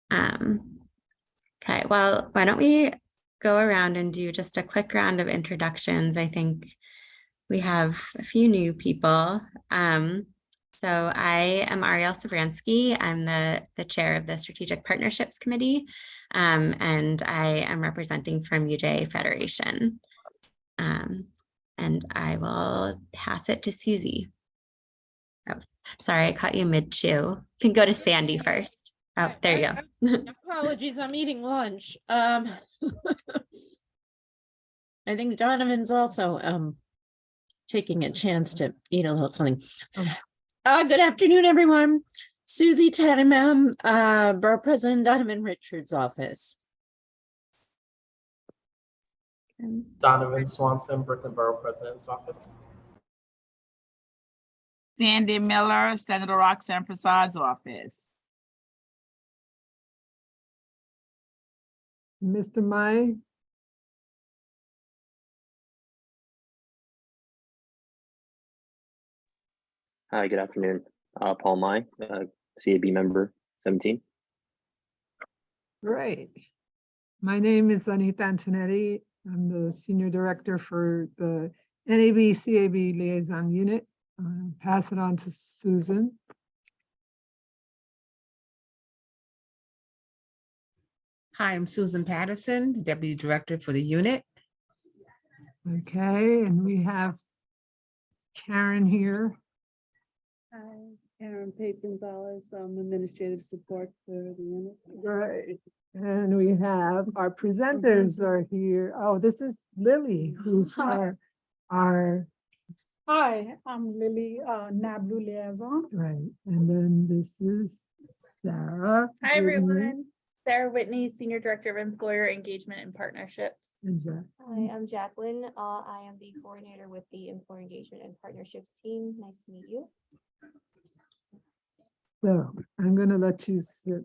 Um, okay, well, why don't we go around and do just a quick round of introductions? I think we have a few new people. So I am Ariel Savransky. I'm the chair of the Strategic Partnerships Committee, and I am representing from UJ Federation. And I will pass it to Susie. Oh, sorry, I caught you mid-chew. You can go to Sandy first. Oh, there you go. Apologies, I'm eating lunch. I think Donovan's also taking a chance to eat a little something. Good afternoon, everyone. Susie Tannenbaum, Borough President, Donovan Richards' office. Donovan Swanson, Brooklyn Borough President's office. Sandy Miller, Senator Roxanne Prasad's office. Mr. Mai. Hi, good afternoon. Paul Mai, CAB member 17. Great. My name is Anita Antonetti. I'm the Senior Director for the NAB-CAB Liaison Unit. Pass it on to Susan. Hi, I'm Susan Patterson, the Deputy Director for the unit. Okay, and we have Karen here. Hi, Karen Pate Gonzalez, administrative support for the unit. Right. And we have our presenters are here. Oh, this is Lily, who's our Hi, I'm Lily, NABLU liaison. right. And then this is Sarah. Hi, everyone. Sarah Whitney, Senior Director of Employer Engagement and Partnerships. Hi, I'm Jacqueline. I am the coordinator with the Employer Engagement and Partnerships team. Nice to meet you. So I'm going to let you sit.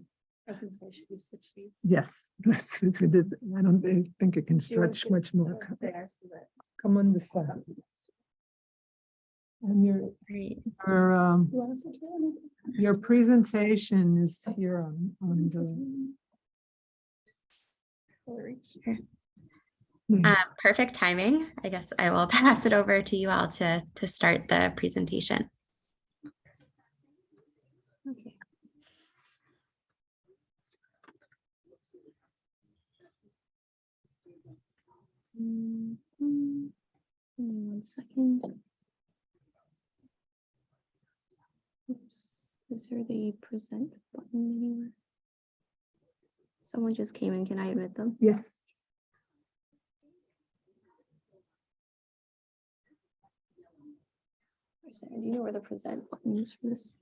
I was going to say, should we switch seats? Yes. I don't think it can stretch much more. There, so that Come on this side. And your presentation is here on the Perfect timing. I guess I will pass it over to you all to start the presentation. Okay. Give me 1 second. Oops. Is there the present button anywhere? Someone just came in. Can I admit them? yes. Do you know where the present button is for this?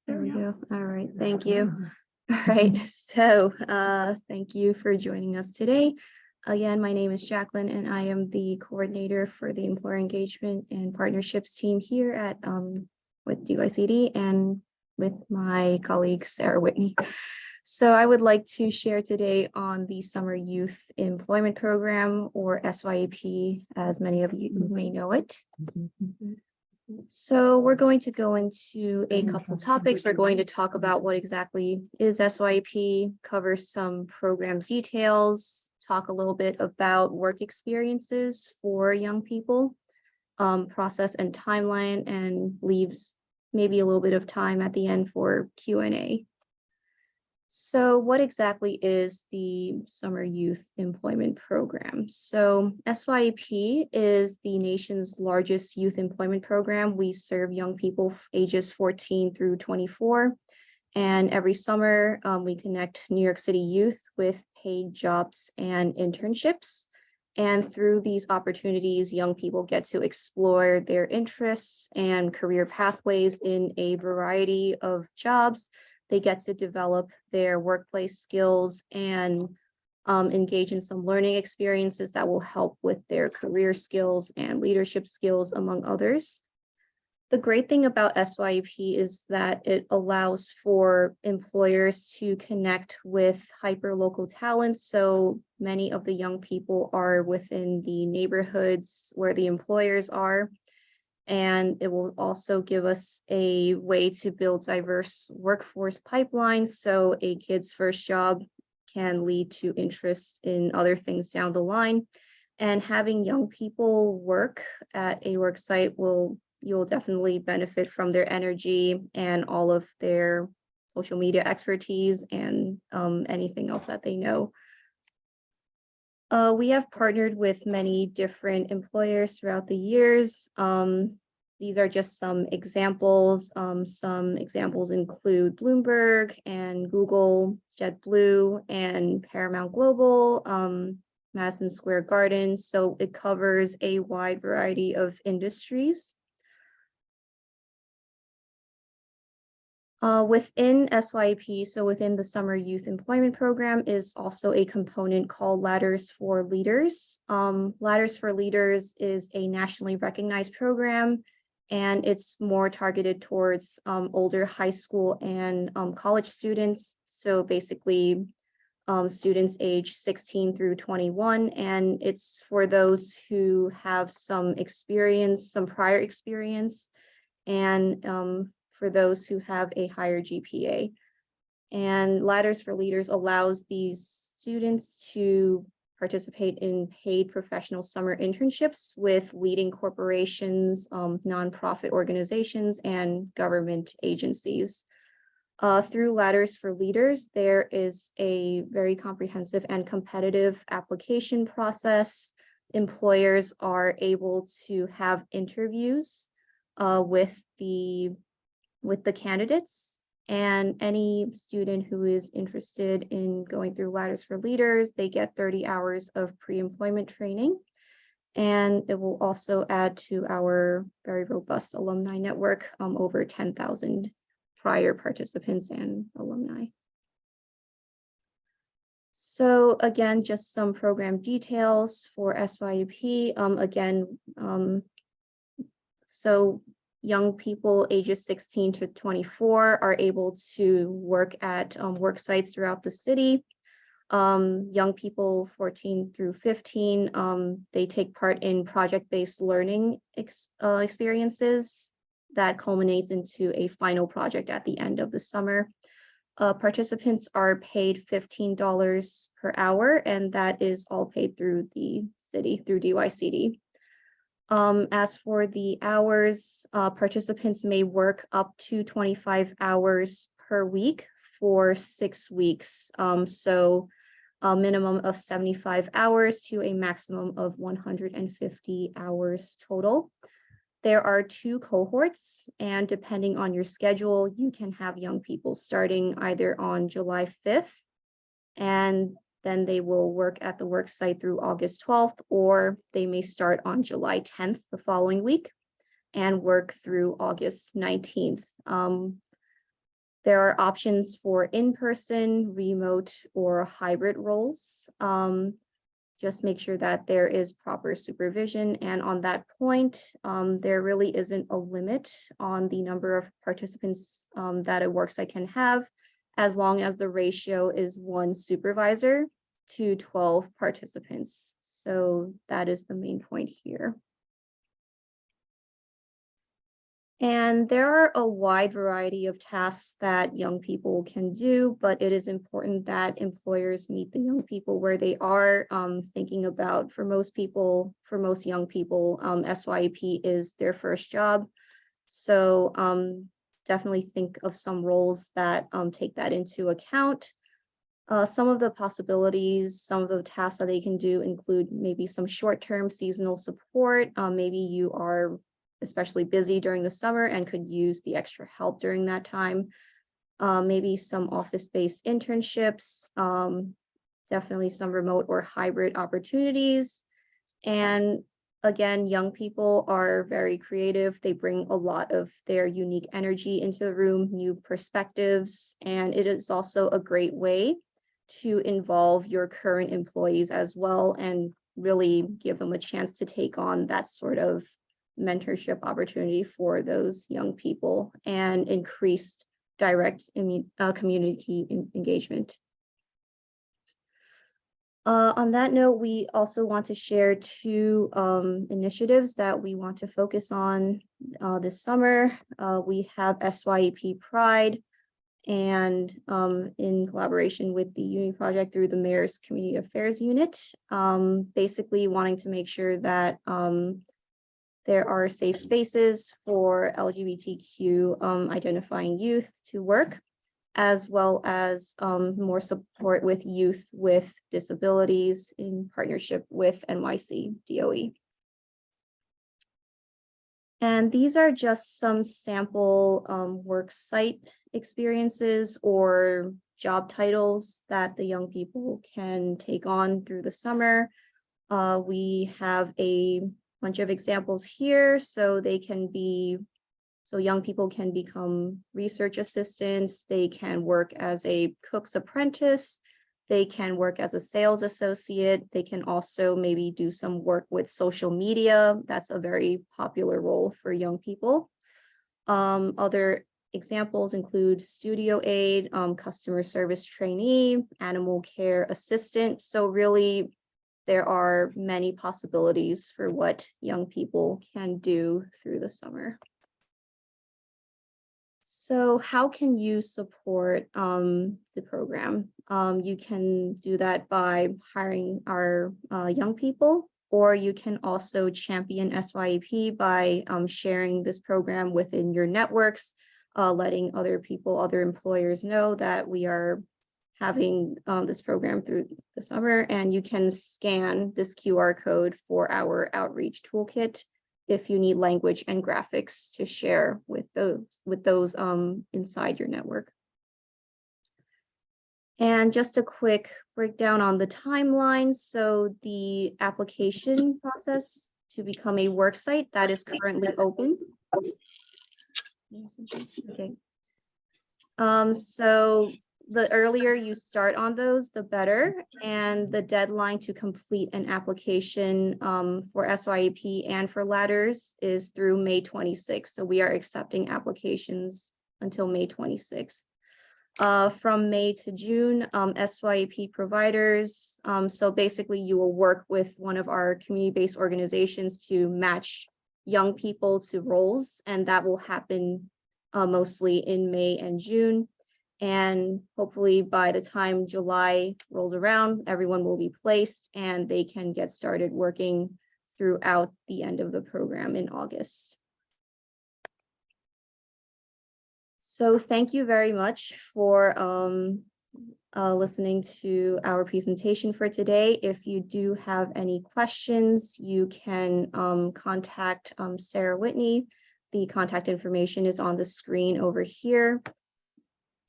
There we go. All right, thank you. All right, so thank you for joining us today. Again, my name is Jacqueline, and I am the coordinator for the Employer Engagement and Partnerships team here at with DYCD and with my colleague Sarah Whitney. So I would like to share today on the Summer Youth Employment Program, or SYEP, as many of you may know it. So we're going to go into a couple topics. We're going to talk about what exactly is SYEP, cover some program details, talk a little bit about work experiences for young people, process and timeline, and leaves maybe a little bit of time at the end for Q&A. So what exactly is the Summer Youth Employment Program? So SYEP is the nation's largest youth employment program. We serve young people ages 14 through 24. And every summer, we connect New York City youth with paid jobs and internships. And through these opportunities, young people get to explore their interests and career pathways in a variety of jobs. They get to develop their workplace skills and engage in some learning experiences that will help with their career skills and leadership skills, among others. The great thing about SYP is that it allows for employers to connect with hyperlocal talents. So many of the young people are within the neighborhoods where the employers are. And it will also give us a way to build diverse workforce pipelines. So a kid's first job can lead to interest in other things down the line. And having young people work at a work site you'll definitely benefit from their energy and all of their social media expertise and anything else that they know. We have partnered with many different employers throughout the years. These are just some examples. Some examples include Bloomberg and Google, JetBlue, and Paramount Global, Madison Square Garden. So it covers a wide variety of industries. Within SYP, so within the Summer Youth Employment Program, is also a component called Ladders for Leaders. Ladders for Leaders is a nationally recognized program, and it's more targeted towards older high school and college students. So basically, students age 16 through 21, and it's for those who have some experience, some prior experience, and for those who have a higher GPA. And Ladders for Leaders allows these students to participate in paid professional summer internships with leading corporations, nonprofit organizations, and government agencies. Through Ladders for Leaders, there is a very comprehensive and competitive application process. Employers are able to have interviews with the candidates, and any student who is interested in going through Ladders for Leaders, they get 30 hours of pre-employment training. And it will also add to our very robust alumni network, over 10,000 prior participants and alumni. So again, just some program details for SYP. So young people ages 16 to 24 are able to work at work sites throughout the city. Young people 14 through 15, they take part in project-based learning experiences that culminates into a final project at the end of the summer. Participants are paid $15 per hour, and that is all paid through the city, through DYCD. As for the hours, participants may work up to 25 hours per week for 6 weeks. So a minimum of 75 hours to a maximum of 150 hours total. There are 2 cohorts, and depending on your schedule, you can have young people starting either on July 5th, and then they will work at the work site through August 12th, or they may start on July 10th the following week and work through August 19th. There are options for in-person, remote, or hybrid roles. Just make sure that there is proper supervision. And on that point, there really isn't a limit on the number of participants that a worksite can have, as long as the ratio is 1 supervisor to 12 participants. So that is the main point here. And there are a wide variety of tasks that young people can do, but it is important that employers meet the young people where they are. Thinking about, for most young people, SYP is their first job. So definitely think of some roles that take that into account. Some of the possibilities, some of the tasks that they can do include maybe some short-term seasonal support. Maybe you are especially busy during the summer and could use the extra help during that time. Maybe some office-based internships, definitely some remote or hybrid opportunities. And again, young people are very creative. They bring a lot of their unique energy into the room, new perspectives, and it is also a great way to involve your current employees as well and really give them a chance to take on that sort of mentorship opportunity for those young people and increased direct community engagement. On that note, we also want to share two initiatives that we want to focus on this summer. We have SYEP Pride, and in collaboration with the Uni Project through the Mayor's Community Affairs Unit, basically wanting to make sure that there are safe spaces for LGBTQ identifying youth to work, as well as more support with youth with disabilities in partnership with NYC DOE. And these are just some sample work site experiences or job titles that the young people can take on through the summer. We have a bunch of examples here, so young people can become research assistants, they can work as a cook's apprentice, they can work as a sales associate, they can also maybe do some work with social media. That's a very popular role for young people. Other examples include studio aide, customer service trainee, animal care assistant. So really, there are many possibilities for what young people can do through the summer. So how can you support the program? You can do that by hiring our young people, or you can also champion SYEP by sharing this program within your networks, letting other people, other employers know that we are having this program through the summer, and you can scan this QR code for our outreach toolkit if you need language and graphics to share with those inside your network. And just a quick breakdown on the timeline. So the application process to become a worksite that is currently open. Okay. So the earlier you start on those, the better. And the deadline to complete an application for SYEP and for ladders is through May 26th. So we are accepting applications until May 26th. From May to June, SYEP providers. So basically you will work with one of our community-based organizations to match young people to roles, and that will happen mostly in May and June. And hopefully by the time July rolls around, everyone will be placed and they can get started working throughout the end of the program in August. So thank you very much for listening to our presentation for today. If you do have any questions, you can contact Sarah Whitney. The contact information is on the screen over here.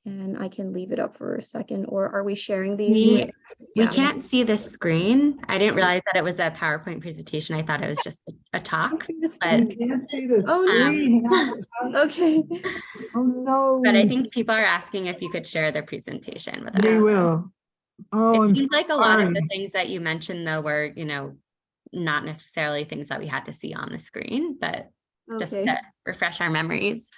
And I can leave it up for a second, or are we sharing these? We can't see the screen. I didn't realize that it was a PowerPoint presentation. I thought it was just a talk. But, You can't see the Oh, screen. okay. Oh, no. but I think people are asking if you could share their presentation with us. We will. Oh, It I'm seems like a lot of the sorry. things that you mentioned, though, were, not necessarily things that we had to see on the screen, but just Okay. to refresh our memories.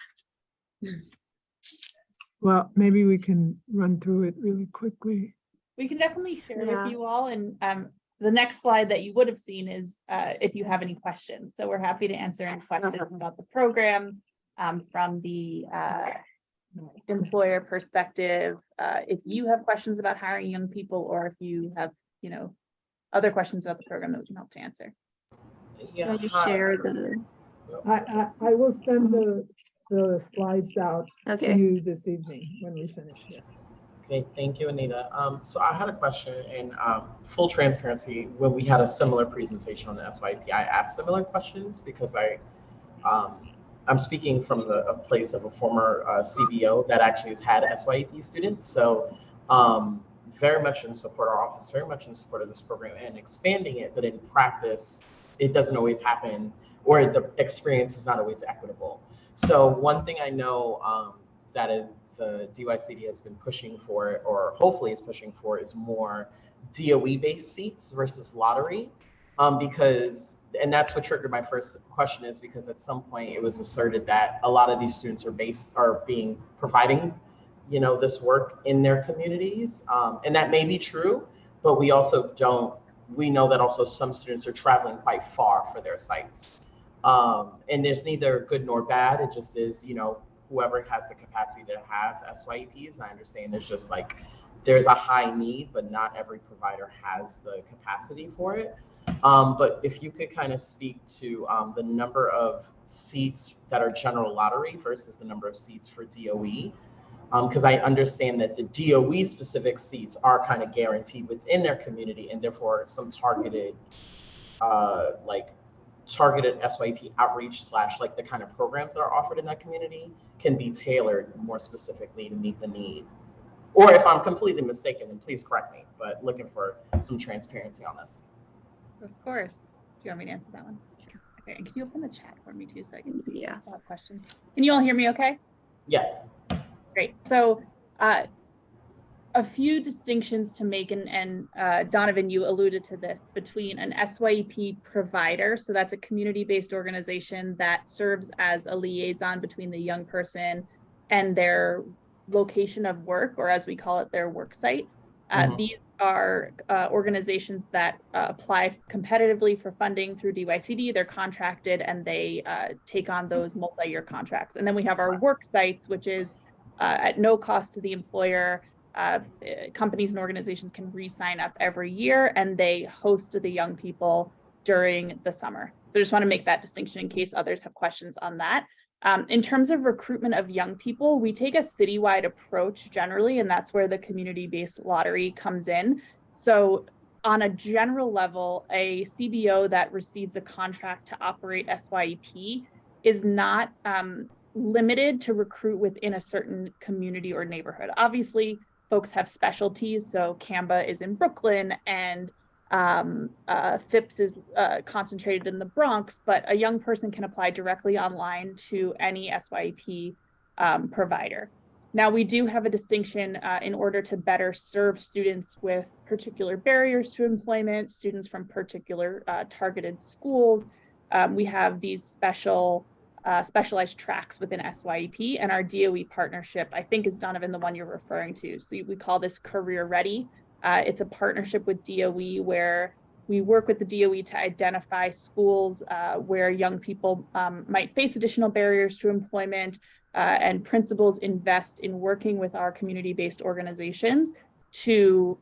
Well, maybe we can run through it really quickly. We can definitely share Yeah. with you all, and the next slide that you would have seen is if you have any questions. So we're happy to answer any questions about the program from the employer perspective. If you have questions about hiring young people, or if you have, other questions about the program that we can help to answer. Yeah, Can you hi. share the? I will send the slides out to Okay. you this evening when we finish here. Okay, thank you, Anita. So I had a question, and full transparency, when we had a similar presentation on the SYP, I asked similar questions because I'm speaking from a place of a former CBO that actually has had SYP students. So very much in support, our office very much in support of this program and expanding it, but in practice, it doesn't always happen, or the experience is not always equitable. So one thing I know that is the DYCD has been pushing for, or hopefully is pushing for, is more DOE-based seats versus lottery, because and that's what triggered my first question, is because at some point it was asserted that a lot of these students are providing, you know, this work in their communities. And that may be true, but we know that also some students are traveling quite far for their sites. And there's neither good nor bad. It just is, you know, whoever has the capacity to have SYEPs. I understand there's a high need, but not every provider has the capacity for it. But if you could kind of speak to the number of seats that are general lottery versus the number of seats for DOE, because I understand that the DOE specific seats are kind of guaranteed within their community, and therefore some targeted SYP outreach / like the kind of programs that are offered in that community can be tailored more specifically to meet the need. Or if I'm completely mistaken, then please correct me, but looking for some transparency on this. Of course. Do you want me to answer that one? Sure. Okay, and can you open the chat for me too, so I can see if I have questions? Can you all hear me okay? Yes. Great. So a few distinctions to make, and Donovan, you alluded to this, between an SYEP provider, so that's a community-based organization that serves as a liaison between the young person and their location of work, or as we call it, their work site. These are organizations that apply competitively for funding through DYCD. They're contracted and they take on those multi-year contracts. And then we have our work sites, which is at no cost to the employer. Companies and organizations can re-sign up every year, and they host the young people during the summer. So I just want to make that distinction in case others have questions on that. In terms of recruitment of young people, we take a citywide approach generally, and that's where the community-based lottery comes in. So on a general level, a CBO that receives a contract to operate SYEP is not limited to recruit within a certain community or neighborhood. Obviously, folks have specialties. So CAMBA is in Brooklyn and FIPS is concentrated in the Bronx, but a young person can apply directly online to any SYEP provider. Now, we do have a distinction in order to better serve students with particular barriers to employment, students from particular targeted schools. We have these specialized tracks within SYEP, and our DOE partnership, I think, is Donovan, the one you're referring to. So we call this Career Ready. It's a partnership with DOE where we work with the DOE to identify schools where young people might face additional barriers to employment, and principals invest in working with our community-based organizations to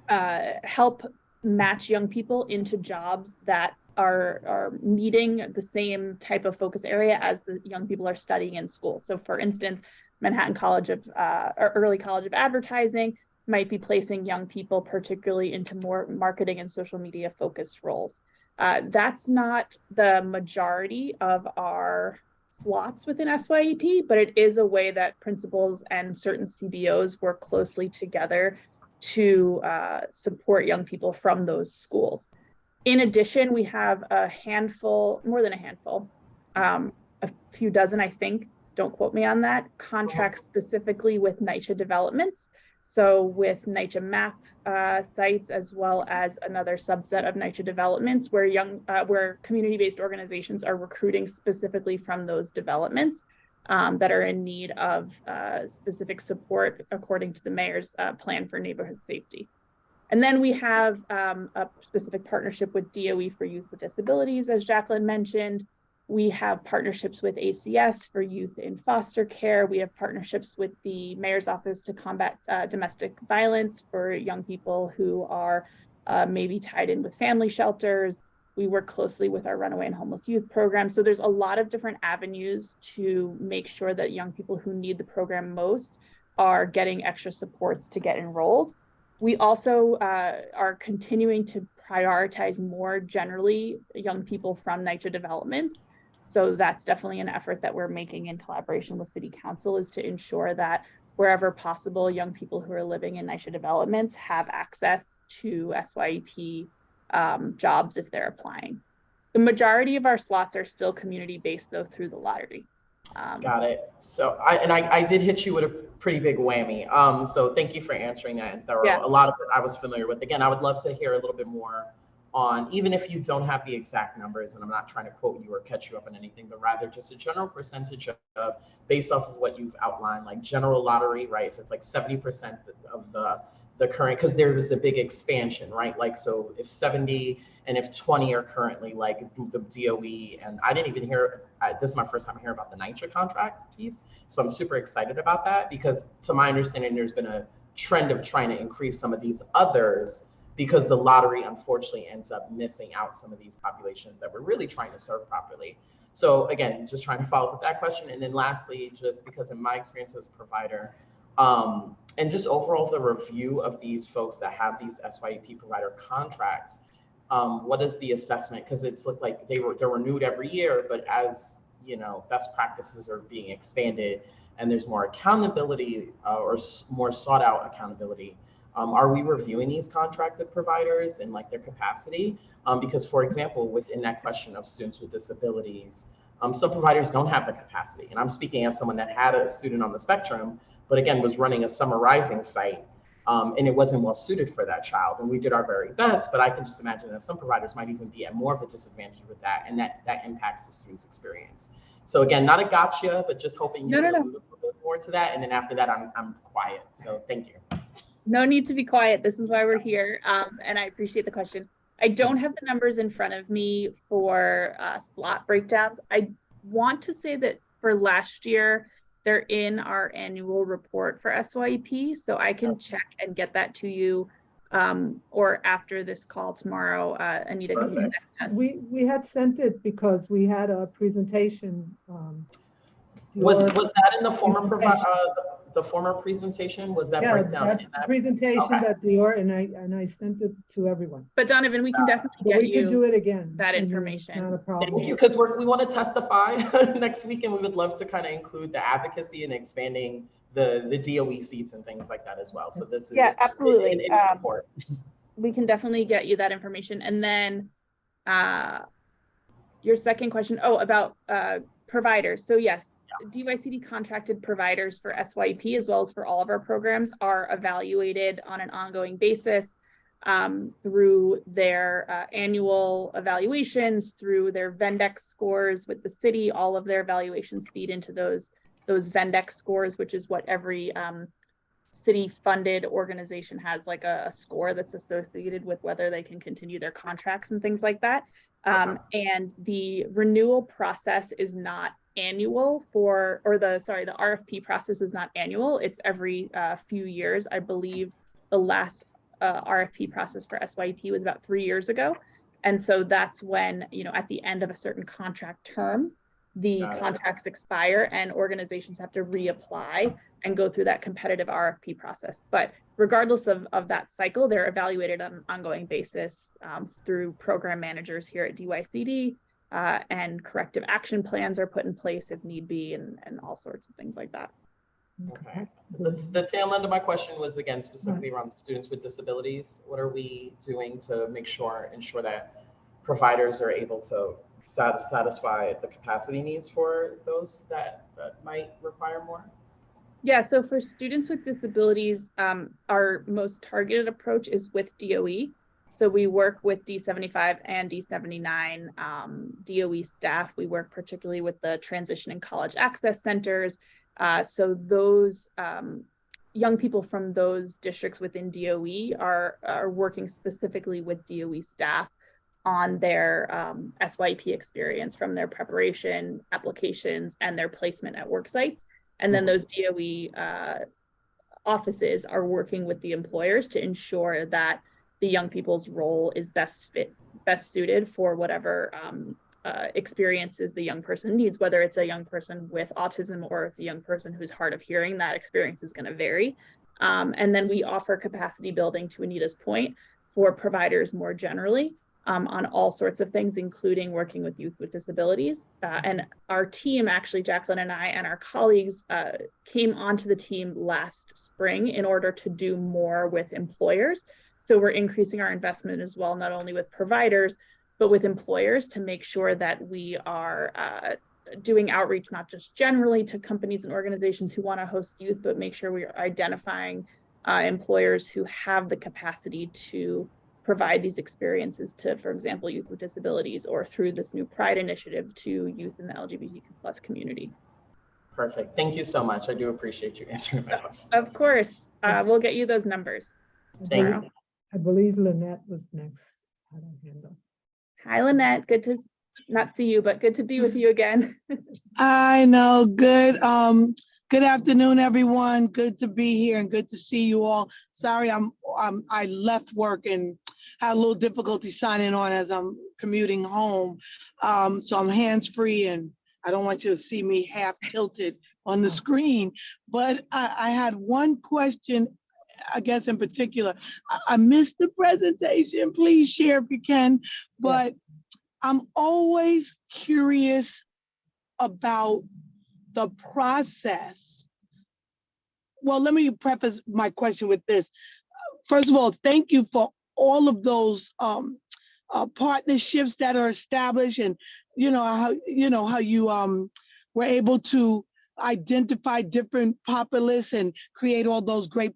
help match young people into jobs that are meeting the same type of focus area as the young people are studying in school. So for instance, Manhattan College of or Early College of Advertising might be placing young people particularly into more marketing and social media focused roles. That's not the majority of our slots within SYEP, but it is a way that principals and certain CBOs work closely together to support young people from those schools. In addition, we have a handful, more than a handful, a few dozen, I think, don't quote me on that, contracts specifically with NYCHA developments. So with NYCHA MAP sites, as well as another subset of NYCHA developments where community-based organizations are recruiting specifically from those developments that are in need of specific support according to the mayor's plan for neighborhood safety. And then we have a specific partnership with DOE for youth with disabilities, as Jacqueline mentioned. We have partnerships with ACS for youth in foster care. We have partnerships with the Mayor's Office to combat domestic violence for young people who are maybe tied in with family shelters. We work closely with our runaway and homeless youth program. So there's a lot of different avenues to make sure that young people who need the program most are getting extra supports to get enrolled. We also are continuing to prioritize more generally young people from NYCHA developments. So that's definitely an effort that we're making in collaboration with City Council, is to ensure that wherever possible, young people who are living in NYCHA developments have access to SYEP jobs if they're applying. The majority of our slots are still community-based though through the lottery. Got it. So I did hit you with a pretty big whammy. So thank you for answering that in thorough. Yeah. A lot of it I was familiar with. Again, I would love to hear a little bit more on, even if you don't have the exact numbers, and I'm not trying to quote you or catch you up on anything, but rather just a general percentage of based off of what you've outlined, like general lottery, right? If it's like 70% of the current, because there was a big expansion, right? Like, so if 70 and if 20 are currently like the DOE, and I didn't even hear, this is my first time hearing about the NYCHA contract piece. So I'm super excited about that, because to my understanding, there's been a trend of trying to increase some of these others, because the lottery unfortunately ends up missing out some of these populations that we're really trying to serve properly. So again, just trying to follow up with that question. And then lastly, just because in my experience as a provider, and just overall the review of these folks that have these SYEP provider contracts, what is the assessment? Because it's looked like they're renewed every year, but as you know, best practices are being expanded and there's more accountability or more sought out accountability. Are we reviewing these contracted providers and like their capacity? Because for example, within that question of students with disabilities, some providers don't have the capacity. And I'm speaking as someone that had a student on the spectrum, but again, was running a summer rising site, and it wasn't well suited for that child. And we did our very best, but I can just imagine that some providers might even be at more of a disadvantage with that, and that impacts the student's experience. So again, not a gotcha, but just hoping you can allude a little bit more to that. And then after that, I'm quiet. So thank you. No need to be quiet. This is why we're here. And I appreciate the question. I don't have the numbers in front of me for slot breakdowns. I want to say that for last year, they're in our annual report for SYEP. So I can check and get that to you, or after this call tomorrow. Anita can connect us. We had sent it because we had a presentation. Was that in the former presentation? Was that breakdown? That's the presentation that Dior, and I sent it to everyone. But Donovan, we can definitely get we could do it again. that information. Not a problem. Thank you, because we want to testify next week, and we would love to kind of include the advocacy and expanding the DOE seats and things like that as well. So this is absolutely support. We can definitely get you that information. And then your second question, about providers. So yes, DYCD contracted providers for SYEP, as well as for all of our programs, are evaluated on an ongoing basis through their annual evaluations, through their Vendex scores with the city. All of their evaluations feed into those Vendex scores, which is what every city-funded organization has, like a score that's associated with whether they can continue their contracts and things like that. And the renewal process is not annual the RFP process is not annual. It's every few years. I believe the last RFP process for SYEP was about 3 years ago. And so that's when, at the end of a certain contract term, the contracts expire and organizations have to reapply and go through that competitive RFP process. But regardless of that cycle, they're evaluated on an ongoing basis through program managers here at DYCD, and corrective action plans are put in place if need be, and all sorts of things like that. Okay. The tail end of my question was, again, specifically around students with disabilities. What are we doing to ensure that providers are able to satisfy the capacity needs for those that might require more? Yeah, so for students with disabilities, our most targeted approach is with DOE. So we work with D75 and D79 DOE staff. We work particularly with the transition and college access centers. So those young people from those districts within DOE are working specifically with DOE staff on their SYEP experience, from their preparation, applications, and their placement at work sites. And then those DOE offices are working with the employers to ensure that the young people's role is best suited for whatever experiences the young person needs, whether it's a young person with autism or it's a young person who's hard of hearing. That experience is going to vary. And then we offer capacity building, to Anita's point, for providers more generally, on all sorts of things, including working with youth with disabilities. And our team, actually, Jacqueline and I and our colleagues, came onto the team last spring in order to do more with employers. So we're increasing our investment as well, not only with providers, but with employers, to make sure that we are doing outreach, not just generally to companies and organizations who want to host youth, but make sure we are identifying employers who have the capacity to provide these experiences to, for example, youth with disabilities, or through this new Pride initiative to youth in the LGBTQ+ community. Perfect. Thank you so much. I do appreciate you answering my question. Of course, we'll get you those numbers tomorrow. I believe Lynette was next. I don't handle. Hi, Lynette. Good to not see you, but good to be with you again. I know. Good afternoon, everyone. Good to be here and good to see you all. Sorry, I left work and had a little difficulty signing on as I'm commuting home. So I'm hands-free and I don't want you to see me half tilted on the screen. But I had one question, I guess in particular. I missed the presentation. Please share if you can. But I'm always curious about the process. Well, let me preface my question with this. First of all, thank you for all of those partnerships that are established, and how you were able to identify different populists and create all those great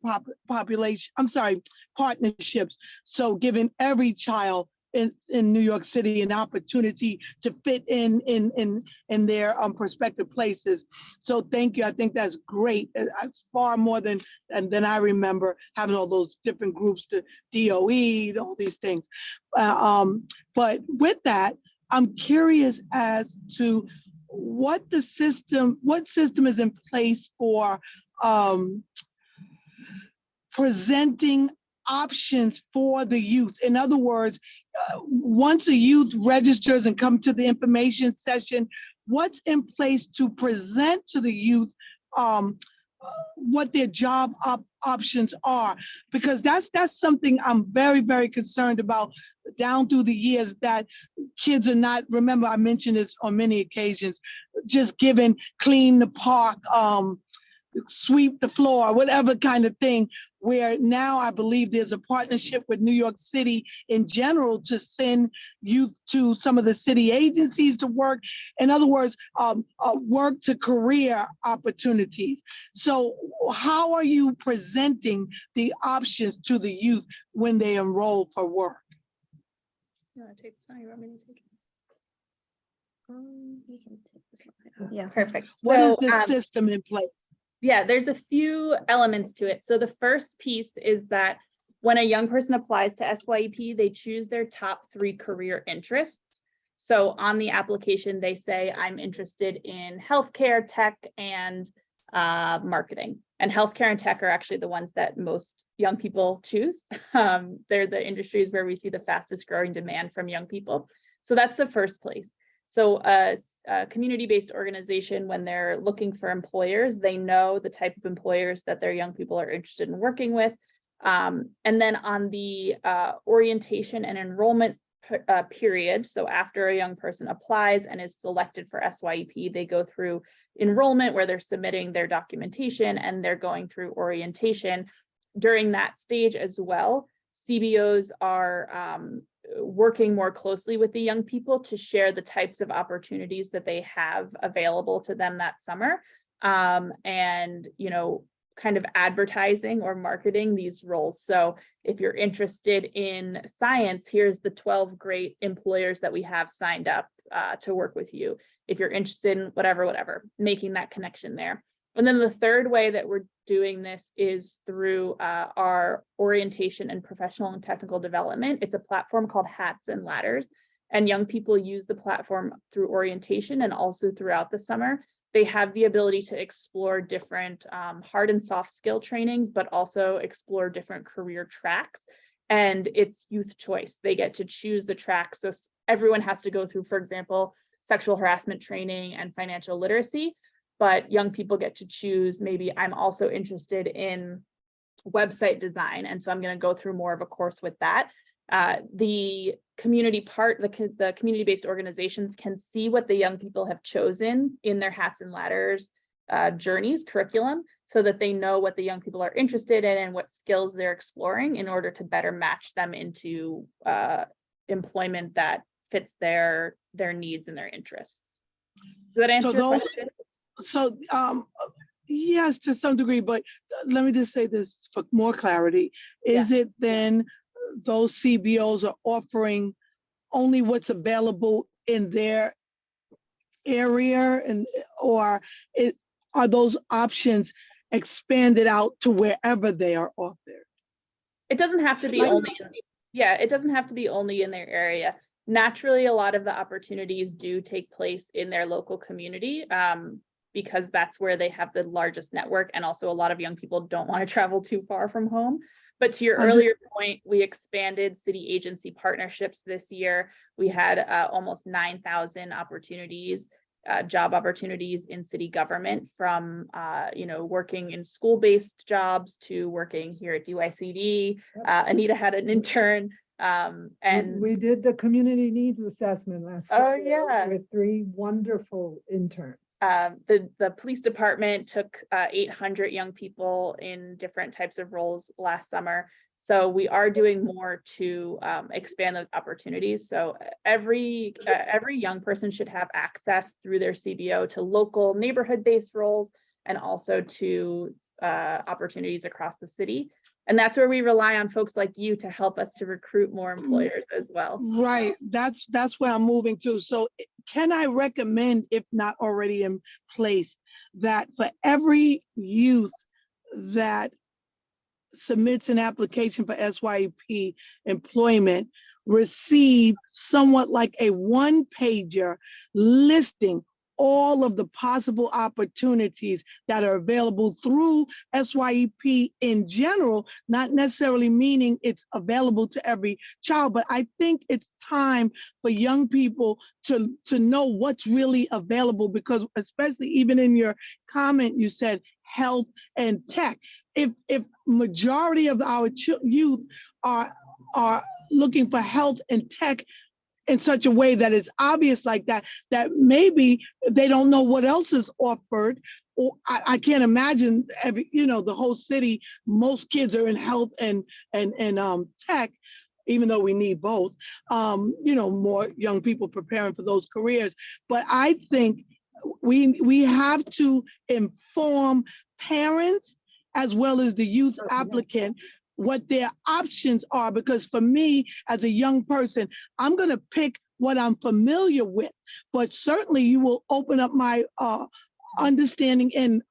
partnerships. So giving every child in New York City an opportunity to fit in their prospective places. So thank you. I think that's great. It's far more than I remember, having all those different groups, to DOE, all these things. But with that, I'm curious as to what system is in place for presenting options for the youth. In other words, once a youth registers and come to the information session, what's in place to present to the youth what their job options are? Because that's something I'm very, very concerned about down through the years, that kids are not, remember I mentioned this on many occasions, just given clean the park, sweep the floor, whatever kind of thing, where now I believe there's a partnership with New York City in general to send youth to some of the city agencies to work. In other words, work to career opportunities. So how are you presenting the options to the youth when they enroll for work? You want to take this one? You want me to take it? You can take this one. Yeah. Perfect. What is the system in place? Yeah, there's a few elements to it. So the first piece is that when a young person applies to SYEP, they choose their top 3 career interests. So on the application, they say, I'm interested in healthcare, tech, and marketing. And healthcare and tech are actually the ones that most young people choose. They're the industries where we see the fastest growing demand from young people. So that's the first place. So a community-based organization, when they're looking for employers, they know the type of employers that their young people are interested in working with. And then on the orientation and enrollment period, so after a young person applies and is selected for SYEP, they go through enrollment where they're submitting their documentation and they're going through orientation. During that stage as well, CBOs are working more closely with the young people to share the types of opportunities that they have available to them that summer, and kind of advertising or marketing these roles. So if you're interested in science, here's the 12 great employers that we have signed up to work with you. If you're interested in whatever, making that connection there. And then the third way that we're doing this is through our orientation and professional and technical development. It's a platform called Hats and Ladders, and young people use the platform through orientation and also throughout the summer. They have the ability to explore different hard and soft skill trainings, but also explore different career tracks. And it's youth choice. They get to choose the track. So everyone has to go through, for example, sexual harassment training and financial literacy. But young people get to choose, maybe I'm also interested in website design, and so I'm going to go through more of a course with that. The community-based organizations can see what the young people have chosen in their Hats and Ladders journeys curriculum, so that they know what the young people are interested in and what skills they're exploring in order to better match them into employment that fits their needs and their interests. Does that answer your question? So, yes, to some degree, but let me just say this for more clarity. Is it then those CBOs are offering only what's available in their area, and or are those options expanded out to wherever they are offered? It doesn't have to be Like- only, yeah, it doesn't have to be only in their area. Naturally, a lot of the opportunities do take place in their local community, because that's where they have the largest network, and also a lot of young people don't want to travel too far from home. But to your earlier point, we expanded city agency partnerships this year. We had almost 9,000 opportunities, job opportunities in city government, from working in school-based jobs to working here at DYCD. Anita had an intern, and We did the community needs assessment last Oh, summer yeah. with 3 wonderful interns. the police department took 800 young people in different types of roles last summer. So we are doing more to expand those opportunities. So every young person should have access through their CBO to local neighborhood-based roles, and also to opportunities across the city. And that's where we rely on folks like you to help us to recruit more employers as well. Right, that's where I'm moving to. So can I recommend, if not already in place, that for every youth that submits an application for SYP employment, receive somewhat like a one-pager listing all of the possible opportunities that are available through SYP in general, not necessarily meaning it's available to every child, but I think it's time for young people to know what's really available, because especially even in your comment, you said health and tech. If majority of our youth are looking for health and tech in such a way that it's obvious like that, that maybe they don't know what else is offered. Or I can't imagine the whole city, most kids are in health and tech, even though we need both, more young people preparing for those careers. But I think we have to inform parents as well as the youth applicant what their options are, because for me as a young person, I'm going to pick what I'm familiar with, but certainly you will open up my understanding and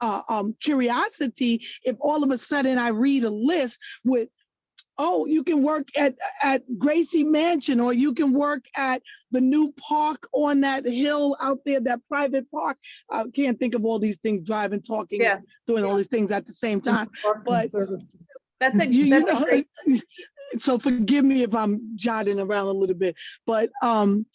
curiosity if all of a sudden I read a list with, oh, you can work at Gracie Mansion, or you can work at the new park on that hill out there, that private park. I can't think of all these things, driving, talking, Yeah. doing all these things at the same time. But That's a you that's a know, great. so forgive me if I'm jotting around a little bit, but I'm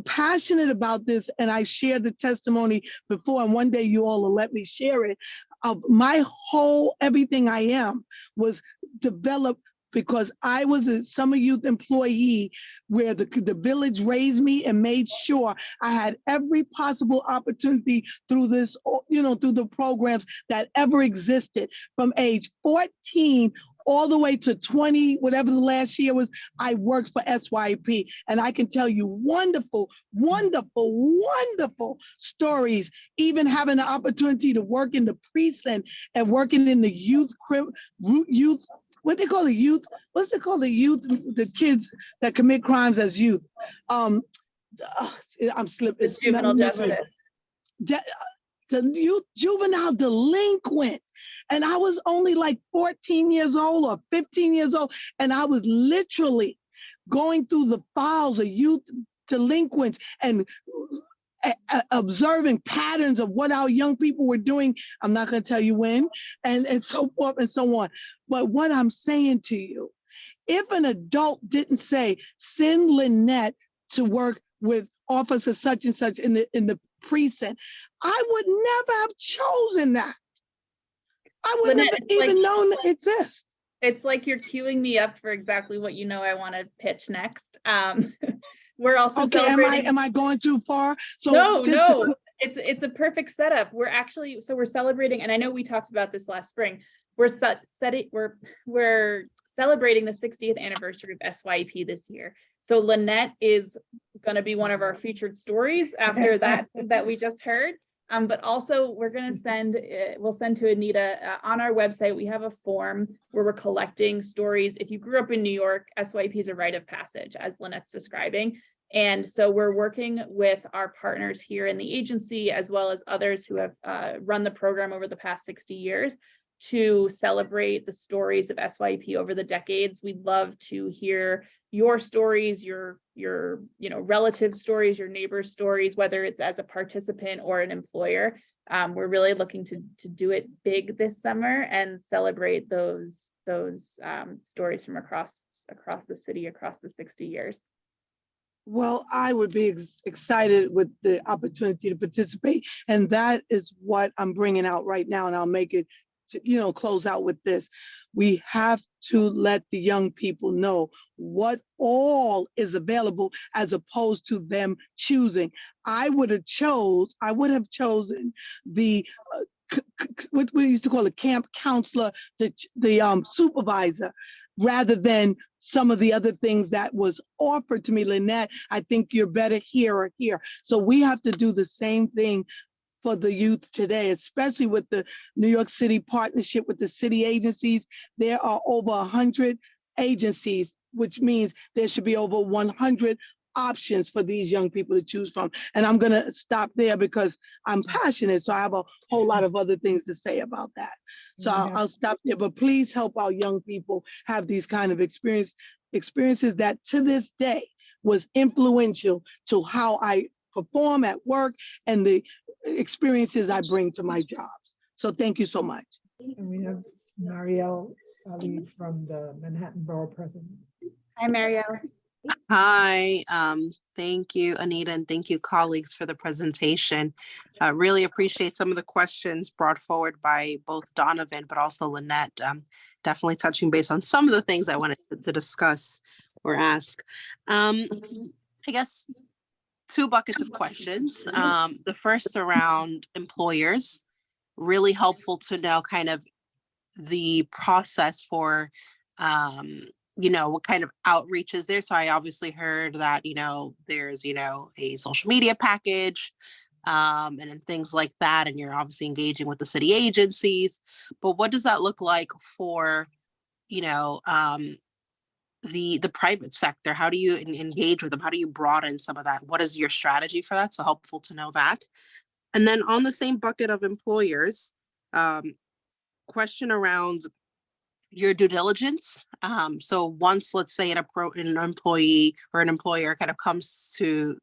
passionate about this, and I shared the testimony before, and one day you all will let me share it. Of my whole everything I am was developed because I was a summer youth employee where the village raised me and made sure I had every possible opportunity through this, through the programs that ever existed. From age 14 all the way to 20, whatever the last year was, I worked for SYP. And I can tell you wonderful, wonderful, wonderful stories, even having the opportunity to work in the precinct and working in the youth, what they call the youth, what's they call the youth, the kids that commit crimes as youth. I'm slipping. It's juvenile justice. The youth juvenile delinquent. And I was only like 14 years old or 15 years old. And I was literally going through the files of youth delinquents and observing patterns of what our young people were doing. I'm not going to tell you when, and so forth and so on. But what I'm saying to you, if an adult didn't say, send Lynette to work with officer such and such in the precinct, I would never have chosen that. I would Lynette, never even known it exists. It's like you're queuing me up for exactly what I want to pitch next. We're also Okay, celebrating. am I going too far? So No, it's a perfect setup. We're celebrating, and I know we talked about this last spring. We're celebrating the 60th anniversary of SYP this year. So Lynette is going to be one of our featured stories after that we just heard. But also we're going to send, we'll send to Anita on our website. We have a form where we're collecting stories. If you grew up in New York, SYP is a rite of passage, as Lynette's describing. And so we're working with our partners here in the agency, as well as others who have run the program over the past 60 years to celebrate the stories of SYP over the decades. We'd love to hear your stories, your relative stories, your neighbors' stories, whether it's as a participant or an employer. We're really looking to do it big this summer and celebrate those stories from across the city, across the 60 years. Well, I would be excited with the opportunity to participate, and that is what I'm bringing out right now, and I'll make it to, close out with this. We have to let the young people know what all is available as opposed to them choosing. I would have chosen the what we used to call a camp counselor, the supervisor, rather than some of the other things that was offered to me. Lynette, I think you're better here or here. So we have to do the same thing for the youth today, especially with the New York City partnership with the city agencies. There are over 100 agencies, which means there should be over 100 options for these young people to choose from. And I'm gonna stop there because I'm passionate, so I have a whole lot of other things to say about that. So I'll stop there, but please help our young people have these kind of experiences that to this day was influential to how I perform at work and the experiences I bring to my jobs. So thank you so much. And we have Marielle Ali from the Manhattan Borough President. Hi, Marielle. Hi, thank you, Anita, and thank you, colleagues, for the presentation. Really appreciate some of the questions brought forward by both Donovan, but also Lynette. Definitely touching base on some of the things I wanted to discuss or ask. I guess two buckets of questions. The first around employers, really helpful to know kind of the process for what kind of outreach is there. So I obviously heard that, there's, a social media package and then things like that. And you're obviously engaging with the city agencies, but what does that look like for, the private sector? How do you engage with them? How do you broaden some of that? What is your strategy for that? So helpful to know that. And then on the same bucket of employers, question around your due diligence. So once, let's say, an employee or an employer kind of comes to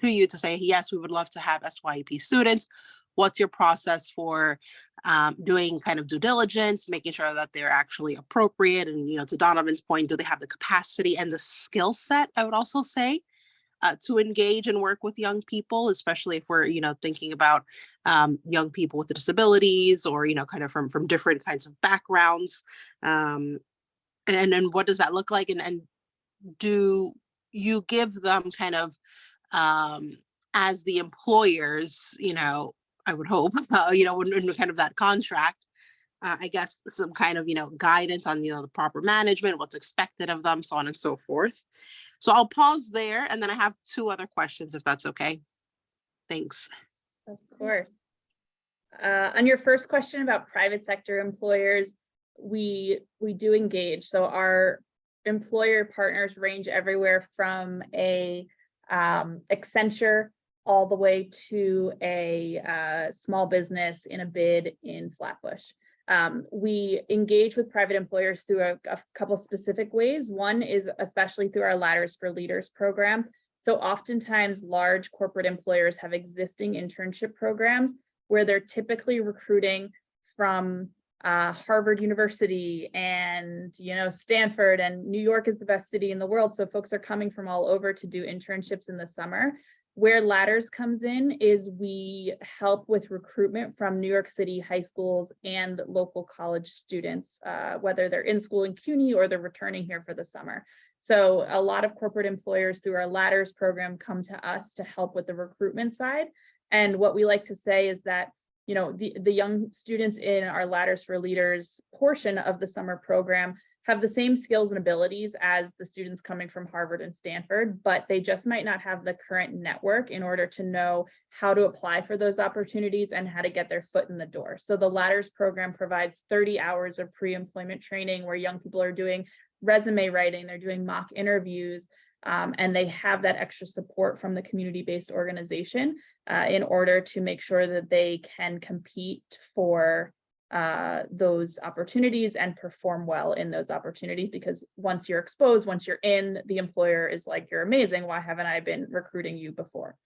you to say, yes, we would love to have SYEP students. What's your process for doing kind of due diligence, making sure that they're actually appropriate? And, to Donovan's point, do they have the capacity and the skill set, I would also say, to engage and work with young people, especially if we're, thinking about young people with disabilities or, kind of from different kinds of backgrounds. And then what does that look like? And do you give them kind of, as the employers, I would hope, in kind of that contract, I guess some kind of, guidance on, the proper management, what's expected of them, so on and so forth. So I'll pause there, and then I have two other questions, if that's okay. Thanks. Of course. On your first question about private sector employers, we do engage. So our employer partners range everywhere from a Accenture all the way to a small business in a bid in Flatbush. We engage with private employers through a couple specific ways. One is especially through our Ladders for Leaders program. So oftentimes large corporate employers have existing internship programs where they're typically recruiting from Harvard University and Stanford, and New York is the best city in the world. So folks are coming from all over to do internships in the summer. Where Ladders comes in is we help with recruitment from New York City high schools and local college students, whether they're in school in CUNY or they're returning here for the summer. So a lot of corporate employers through our Ladders program come to us to help with the recruitment side. And what we like to say is that, the young students in our Ladders for Leaders portion of the summer program have the same skills and abilities as the students coming from Harvard and Stanford, but they just might not have the current network in order to know how to apply for those opportunities and how to get their foot in the door. So the Ladders program provides 30 hours of pre-employment training where young people are doing resume writing, they're doing mock interviews, and they have that extra support from the community-based organization in order to make sure that they can compete for those opportunities and perform well in those opportunities, because once you're exposed, once you're in, the employer is like, you're amazing, why haven't I been recruiting you before?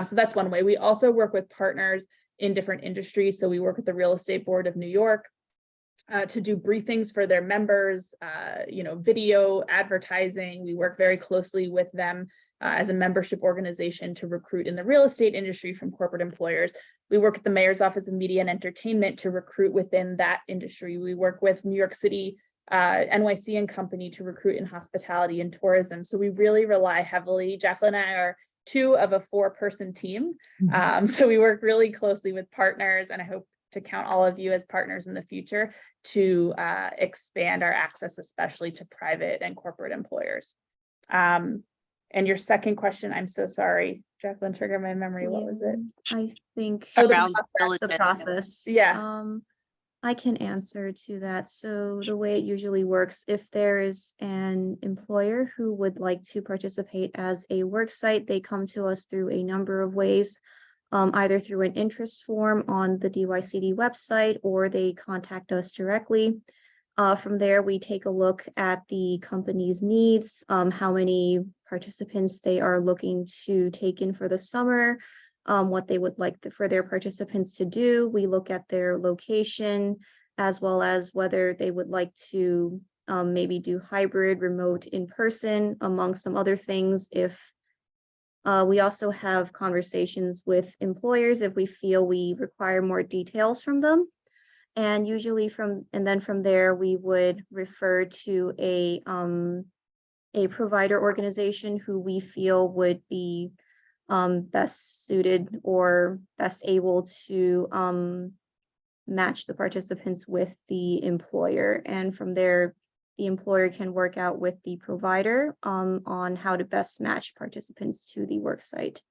So that's one way. We also work with partners in different industries. So we work with the Real Estate Board of New York to do briefings for their members, video advertising. We work very closely with them as a membership organization to recruit in the real estate industry from corporate employers. We work with the Mayor's Office of Media and Entertainment to recruit within that industry. We work with New York City, NYC and Company to recruit in hospitality and tourism. So we really rely heavily. Jacqueline and I are 2 of a 4-person team. So we work really closely with partners, and I hope to count all of you as partners in the future to expand our access, especially to private and corporate employers. And your second question, I'm so sorry, Jacqueline, trigger my memory. What was it? I think Around the process. Yeah. I can answer to that. So the way it usually works, if there is an employer who would like to participate as a worksite, they come to us through a number of ways, either through an interest form on the DYCD website, or they contact us directly. From there, we take a look at the company's needs, how many participants they are looking to take in for the summer, what they would like for their participants to do. We look at their location, as well as whether they would like to maybe do hybrid, remote, in person, among some other things. If we also have conversations with employers if we feel we require more details from them. And usually from there, we would refer to a provider organization who we feel would be best suited or best able to match the participants with the employer. And from there, the employer can work out with the provider on how to best match participants to the worksite.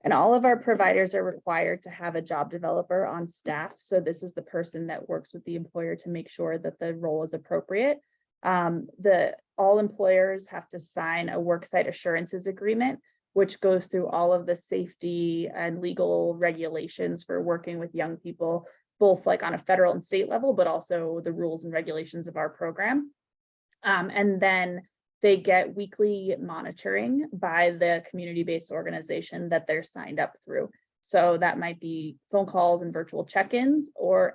And all of our providers are required to have a job developer on staff. So this is the person that works with the employer to make sure that the role is appropriate. All employers have to sign a worksite assurances agreement, which goes through all of the safety and legal regulations for working with young people, both like on a federal and state level, but also the rules and regulations of our program. And then they get weekly monitoring by the community-based organization that they're signed up through. So that might be phone calls and virtual check-ins or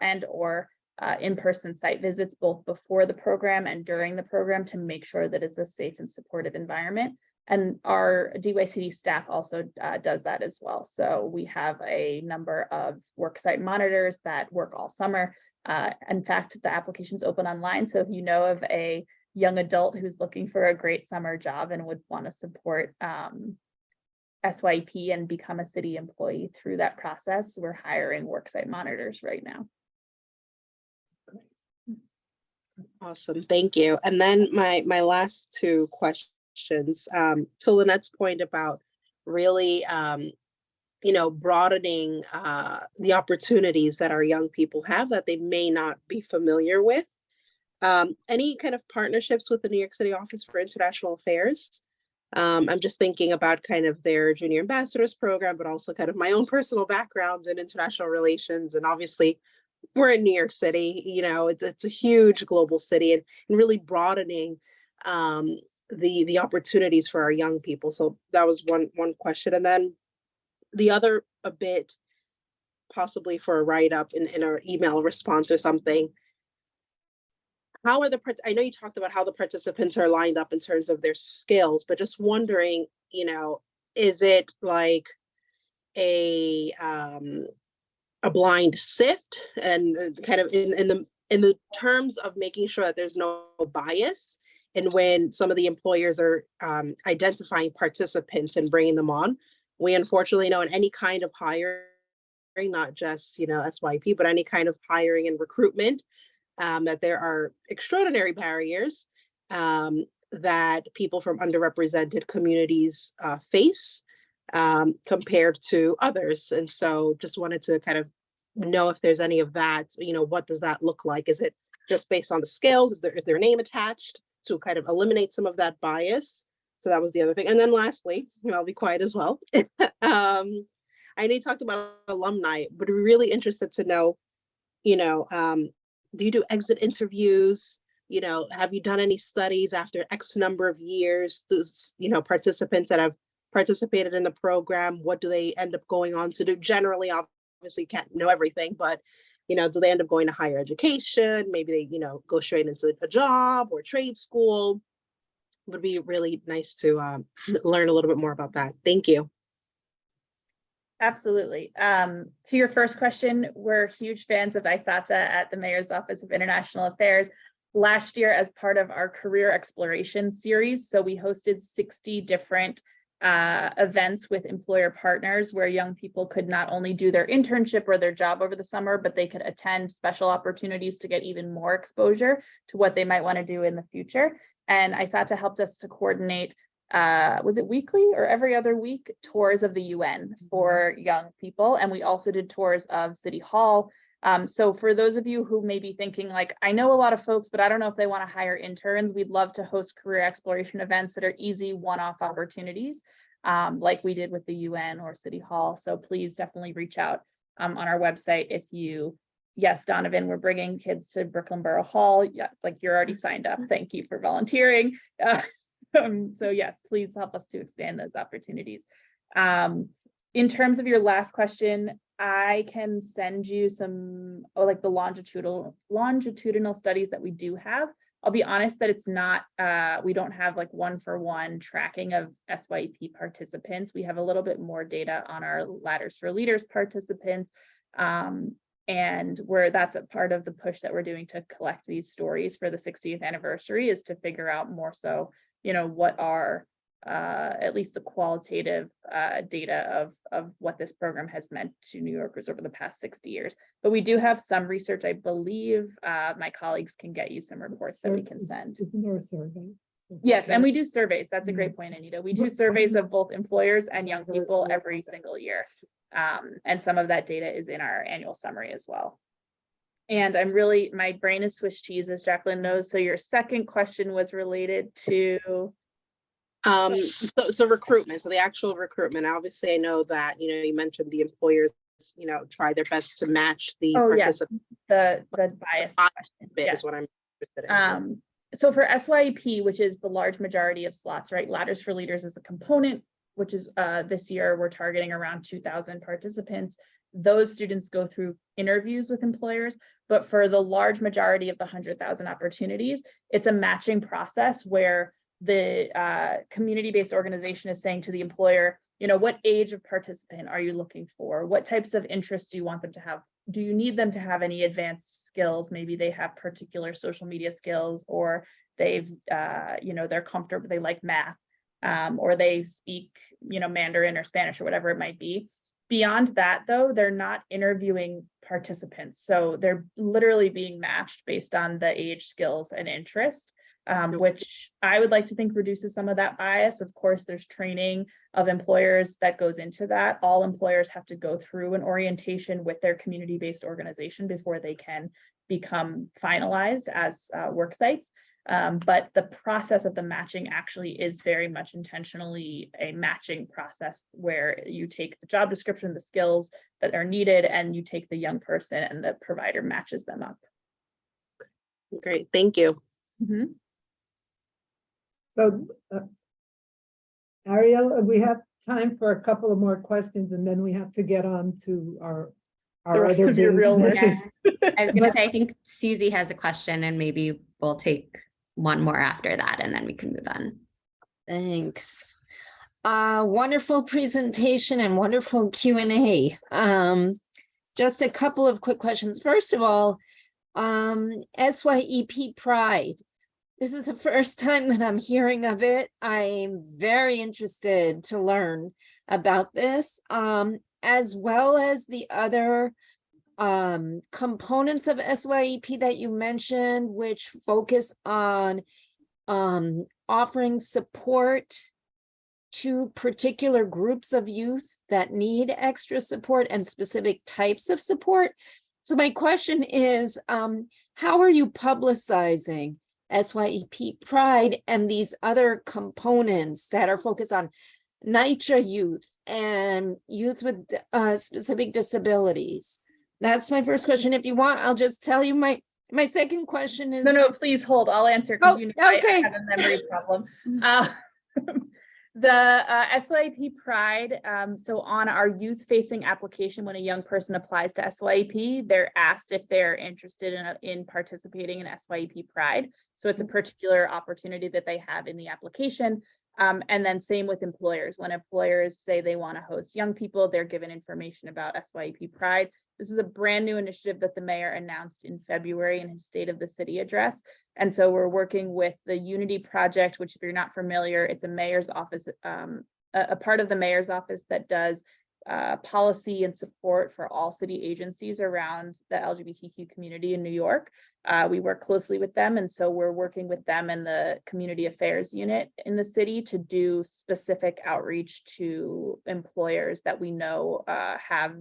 in-person site visits, both before the program and during the program, to make sure that it's a safe and supportive environment. And our DYCD staff also does that as well. So we have a number of worksite monitors that work all summer. In fact, the application's open online. So if you know of a young adult who's looking for a great summer job and would want to support SYP and become a city employee through that process, we're hiring worksite monitors right now. Awesome, thank you. And then my last 2 questions, to Lynette's point about really, broadening the opportunities that our young people have that they may not be familiar with. Any kind of partnerships with the New York City Office for International Affairs? I'm just thinking about kind of their Junior Ambassadors program, but also kind of my own personal background in international relations. And obviously, we're in New York City, it's a huge global city, and really broadening the opportunities for our young people. So that was one question. And then the other, a bit possibly for a write-up in our email response or something. How are I know you talked about how the participants are lined up in terms of their skills, but just wondering, is it like a blind sift, and kind of in the terms of making sure that there's no bias, and when some of the employers are identifying participants and bringing them on? We unfortunately know in any kind of hiring, not just SYP, but any kind of hiring and recruitment, that there are extraordinary barriers that people from underrepresented communities face compared to others. And so just wanted to kind of know if there's any of that, what does that look like? Is it just based on the scales? Is there a name attached to kind of eliminate some of that bias? So that was the other thing. And then lastly, I'll be quiet as well. I know you talked about alumni, but we're really interested to know, do you do exit interviews? Have you done any studies after X number of years? Participants that have participated in the program, what do they end up going on to do? Generally, obviously, you can't know everything, but do they end up going to higher education? Maybe they, go straight into a job or trade school. It would be really nice to learn a little bit more about that. Thank you. Absolutely. To your first question, we're huge fans of ISATA at the Mayor's Office of International Affairs. Last year, as part of our career exploration series, so we hosted 60 different events with employer partners where young people could not only do their internship or their job over the summer, but they could attend special opportunities to get even more exposure to what they might want to do in the future. And ISATA helped us to coordinate, was it weekly or every other week, tours of the UN for young people. And we also did tours of City Hall. So for those of you who may be thinking like, I know a lot of folks, but I don't know if they want to hire interns, we'd love to host career exploration events that are easy one-off opportunities, like we did with the UN or City Hall. So please definitely reach out on our website if you, yes, Donovan, we're bringing kids to Brooklyn Borough Hall. Yeah, like you're already signed up. Thank you for volunteering. So yes, please help us to expand those opportunities. In terms of your last question, I can send you some, like the longitudinal studies that we do have. I'll be honest that it's not, we don't have like one-for-one tracking of SYEP participants. We have a little bit more data on our Ladders for Leaders participants. And that's a part of the push that we're doing to collect these stories for the 60th anniversary, is to figure out more so, what are at least the qualitative data of what this program has meant to New Yorkers over the past 60 years. But we do have some research, I believe. My colleagues can get you some reports that we can send. Isn't there a survey? Yes, and we do surveys. That's a great point, Anita. We do surveys of both employers and young people every single year. And some of that data is in our annual summary as well. And my brain is Swiss cheese, as Jacqueline knows. So your second question was related to so recruitment, so the actual recruitment. Obviously, I know that you mentioned the employers try their best to match the participants. The bias question bit is what I'm interested in. So for SYEP, which is the large majority of slots, right? Ladders for Leaders is a component, which is this year we're targeting around 2,000 participants. Those students go through interviews with employers, but for the large majority of the 100,000 opportunities, it's a matching process where the community-based organization is saying to the employer, what age of participant are you looking for? What types of interests do you want them to have? Do you need them to have any advanced skills? Maybe they have particular social media skills, or they've, they're comfortable, they like math, or they speak, Mandarin or Spanish or whatever it might be. Beyond that, though, they're not interviewing participants. So they're literally being matched based on the age, skills, and interest. Which I would like to think reduces some of that bias. Of course, there's training of employers that goes into that. All employers have to go through an orientation with their community-based organization before they can become finalized as work sites. But the process of the matching actually is very much intentionally a matching process where you take the job description, the skills that are needed, and you take the young person and the provider matches them up. Great, thank you. Mm-hmm. So, Ariel, we have time for a couple of more questions, and then we have to get on to our rest other of your real work. Yeah. I was going to say, I think Susie has a question, and maybe we'll take one more after that, and then we can move on. Thanks. Wonderful presentation and wonderful Q&A. Just a couple of quick questions. First of all, SYEP Pride. This is the first time that I'm hearing of it. I'm very interested to learn about this, as well as the other components of SYEP that you mentioned, which focus on offering support to particular groups of youth that need extra support and specific types of support. So my question is, how are you publicizing SYEP Pride and these other components that are focused on NYCHA youth and youth with specific disabilities? That's my first question. If you want, I'll just tell you my second question is. No, please hold. I'll answer because you know okay. I have a memory problem. The SYEP Pride, so on our youth-facing application, when a young person applies to SYEP, they're asked if they're interested in participating in SYEP Pride. So it's a particular opportunity that they have in the application. And then same with employers. When employers say they want to host young people, they're given information about SYEP Pride. This is a brand new initiative that the mayor announced in February in his State of the City address. And so we're working with the Unity Project, which if you're not familiar, it's a mayor's office, a part of the mayor's office that does policy and support for all city agencies around the LGBTQ community in New York. We work closely with them. And so we're working with them and the community affairs unit in the city to do specific outreach to employers that we know have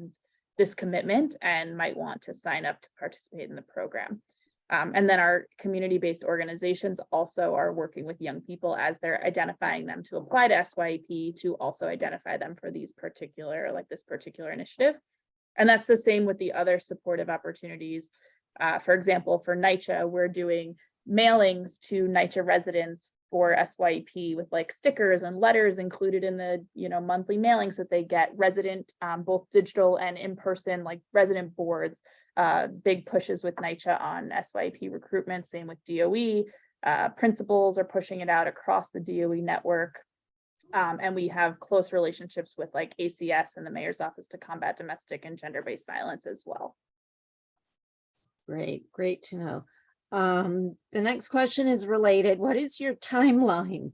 this commitment and might want to sign up to participate in the program. And then our community-based organizations also are working with young people as they're identifying them to apply to SYEP to also identify them for these particular, this particular initiative. And that's the same with the other supportive opportunities. For example, for NYCHA, we're doing mailings to NYCHA residents for SYEP with stickers and letters included in the monthly mailings that they get, resident, both digital and in-person, resident boards. Big pushes with NYCHA on SYEP recruitment, same with DOE. Principals are pushing it out across the DOE network. And we have close relationships with ACS and the Mayor's Office to Combat Domestic and Gender-Based Violence as well. Great to know. The next question is related. What is your timeline?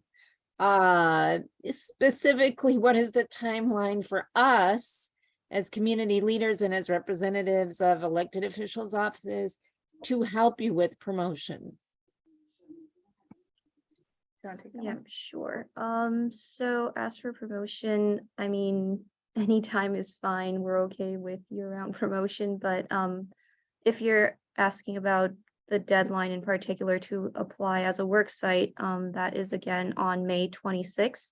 Specifically, what is the timeline for us as community leaders and as representatives of elected officials' offices to help you with promotion? Yeah, sure. So as for promotion, I mean, anytime is fine. We're okay with year-round promotion, but if you're asking about the deadline in particular to apply as a work site, that is again on May 26th.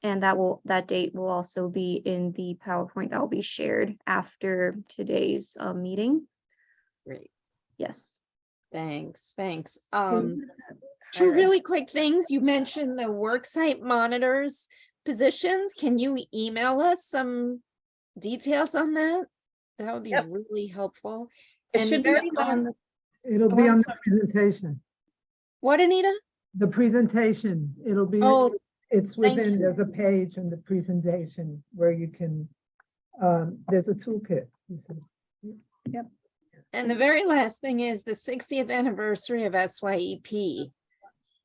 And that date will also be in the PowerPoint that will be shared after today's meeting. Great. Yes. Thanks. Two really quick things. You mentioned the worksite monitors positions. Can you email us some details on that? That would be really helpful. It should be it'll be on the presentation. What, Anita? The presentation. It'll be. Oh, it's within. There's a page in the presentation where you can. There's a toolkit. Yep. And the very last thing is the 60th anniversary of SYEP.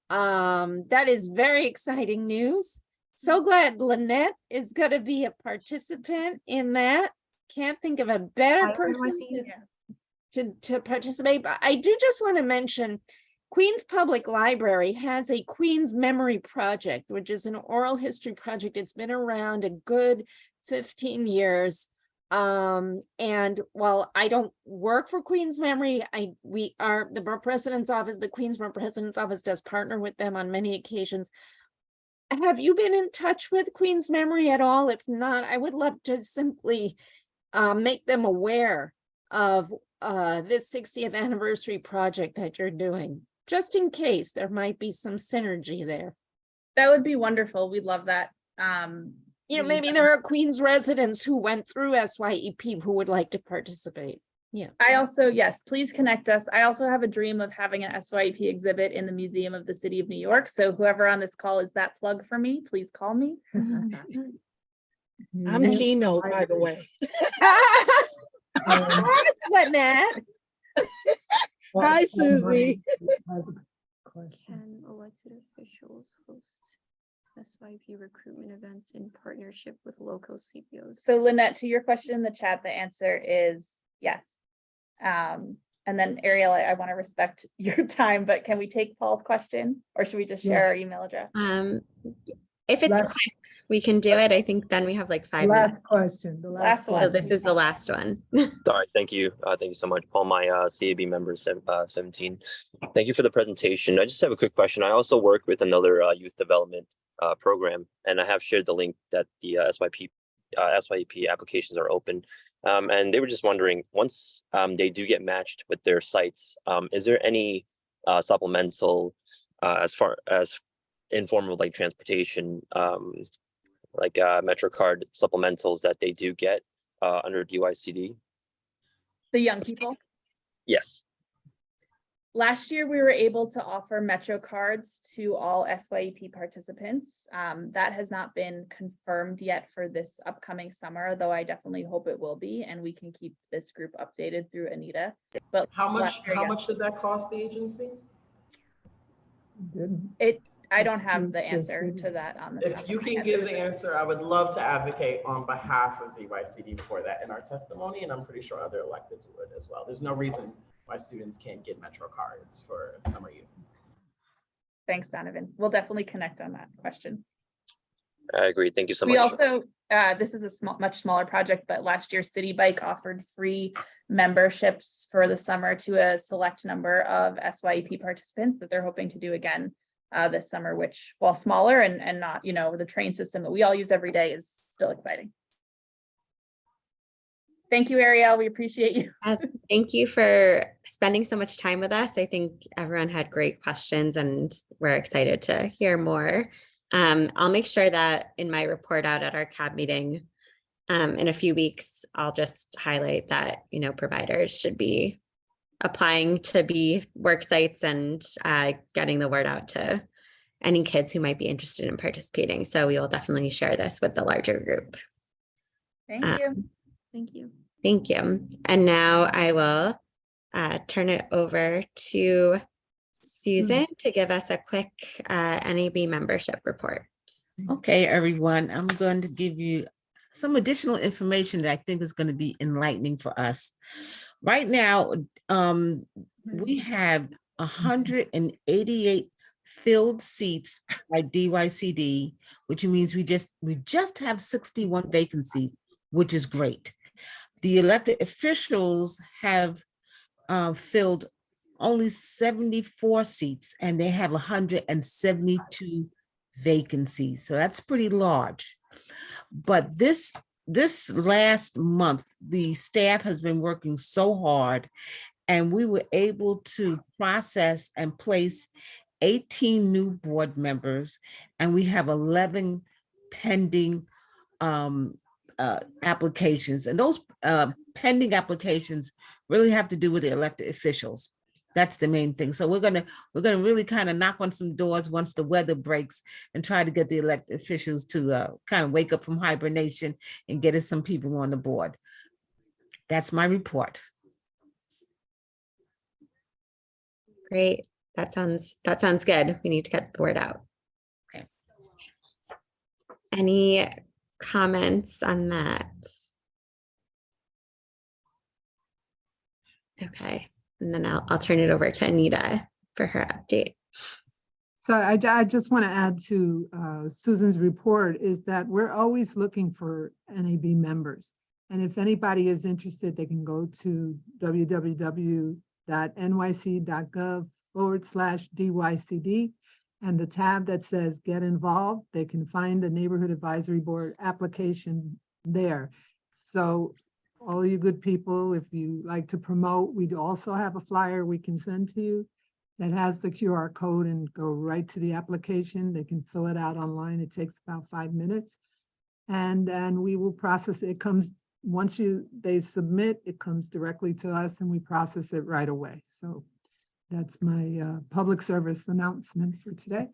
That is very exciting news. So glad Lynette is going to be a participant in that. Can't think of a better person to participate. But I do just want to mention Queens Public Library has a Queens Memory Project, which is an oral history project. It's been around a good 15 years. And while I don't work for Queens Memory, we are the Borough President's Office, the Queens Borough President's Office does partner with them on many occasions. Have you been in touch with Queens Memory at all? If not, I would love to simply make them aware of this 60th anniversary project that you're doing, just in case there might be some synergy there. That would be wonderful. We'd love that. You know, maybe there are Queens residents who went through SYEP who would like to participate. Yeah. I also, yes, please connect us. I also have a dream of having an SYEP exhibit in the Museum of the City of New York. So whoever on this call is that plug for me, please call me. I'm keynote, by the way. Of course, Lynette. Hi, Susie. Can elected officials host SYEP recruitment events in partnership with local CPOs? So Lynette, to your question in the chat, the answer is yes. And then Ariel, I want to respect your time, but can we take Paul's question or should we just share our email address? If it's Last- quick, we can do it. I think then we have like 5 minutes. Last question, the Last last one. So question. this is the last one. Sorry, thank you. Thank you so much, Paul, my CAB member 17. Thank you for the presentation. I just have a quick question. I also work with another youth development program, and I have shared the link that the SYEP applications are open. And they were just wondering, once they do get matched with their sites, is there any supplemental as far as in form of like transportation, like MetroCard supplementals that they do get under DYCD? The young people. Yes. Last year, we were able to offer Metro cards to all SYEP participants. That has not been confirmed yet for this upcoming summer, though I definitely hope it will be, and we can keep this group updated through Anita. But How much, last year, how yes. much did that cost the agency? I don't have the Yes, answer yes, to that on the top If of you my can head. give the answer, I would love to advocate on behalf of DYCD for that in our testimony, and I'm pretty sure other electeds would as well. There's no reason why students can't get Metro cards for summer youth. Thanks, Donovan. We'll definitely connect on that question. I agree. Thank you so We much. also, this is a much smaller project, but last year City Bike offered free memberships for the summer to a select number of SYEP participants that they're hoping to do again this summer, which, while smaller and not, you know, the train system that we all use every day, is still exciting. Thank you, Ariel. We appreciate you. Thank you for spending so much time with us. I think everyone had great questions and we're excited to hear more. I'll make sure that in my report out at our CAB meeting in a few weeks, I'll just highlight that, you know, providers should be applying to be work sites and getting the word out to any kids who might be interested in participating. So we will definitely share this with the larger group. Thank you. Thank you. Thank you. And now I will turn it over to Susan to give us a quick NAB membership report. Okay, everyone, I'm going to give you some additional information that I think is going to be enlightening for us. Right now, we have 188 filled seats by DYCD, which means we just have 61 vacancies, which is great. The elected officials have filled only 74 seats and they have 172 vacancies. So that's pretty large. But this last month, the staff has been working so hard and we were able to process and place 18 new board members, and we have 11 pending applications. And those pending applications really have to do with the elected officials. That's the main thing. So we're gonna really kind of knock on some doors once the weather breaks and try to get the elected officials to kind of wake up from hibernation and get us some people on the board. That's my report. Great. That sounds good. We need to get the word out. Okay. Any comments on that? Okay, and then I'll turn it over to Anita for her update. So I just want to add to Susan's report is that we're always looking for NAB members. And if anybody is interested, they can go to www.nyc.gov/DYCD, and the tab that says Get Involved, they can find the Neighborhood Advisory Board application there. So all you good people, if you like to promote, we also have a flyer we can send to you that has the QR code and go right to the application. They can fill it out online. It takes about 5 minutes. And then we will process it. It comes, once they submit, it comes directly to us and we process it right away. So that's my public service announcement for today.